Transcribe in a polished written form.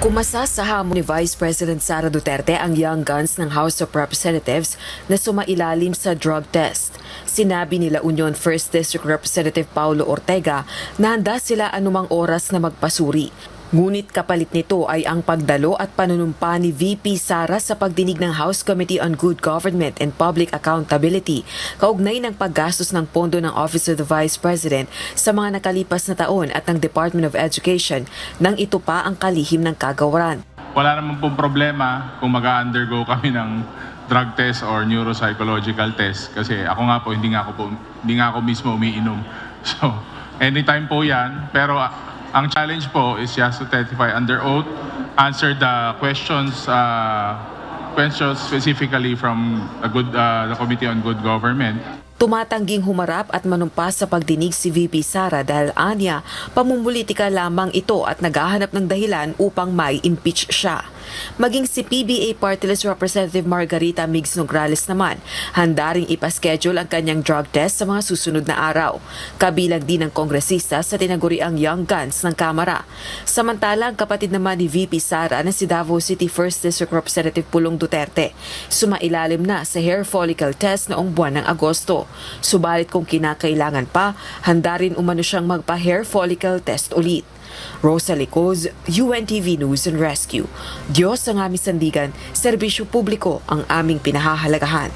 Kumasa sa hamon ni Vice President Sara Duterte ang young guns ng House of Representatives na sumailalim sa drug test. Sinabi nila Union 1st District Representative Paulo Ortega na handa sila anumang oras na magpasuri. Ngunit kapalit nito ay ang pagdalo at panunumpa ni VP Sara sa pagdinig ng House Committee on Good Government and Public Accountability kaugnay ng paggastos ng pondo ng Office of the Vice President sa mga nakalipas na taon at ng Department of Education nang ito pa ang kalihim ng kagawaran. Wala naman pong problema kung mag-undergo kami ng drug test or neuropsychological test kasi ako nga po hindi nga ako mismo umiinom. So anytime po 'yan, pero ang challenge po is just to testify under oath, answer the questions specifically from the Committee on Good Government. Tumatangging humarap at manumpas sa pagdinig si VP Sara dahil anya, pamumulitika lamang ito at naghahanap ng dahilan upang mai-impeach siya. Maging si PBA Party List Representative Margarita Migs Nograles naman, handa ring ipaschedule ang kanyang drug test sa mga susunod na araw. Kabilang din ng kongresista sa tinaguriang Young Guns ng Kamara. Samantala, ang kapatid naman ni VP Sara na si Davao City 1st District Representative Pulong Duterte, sumailalim na sa hair follicle test noong buwan ng Agosto. Subalit kung kinakailangan pa, handa rin umano siyang magpa-hair follicle test ulit. Rosa Licoz, UNTV News and Rescue. Diyos ang aming sandigan, serbisyo publiko ang aming pinahahalagahan.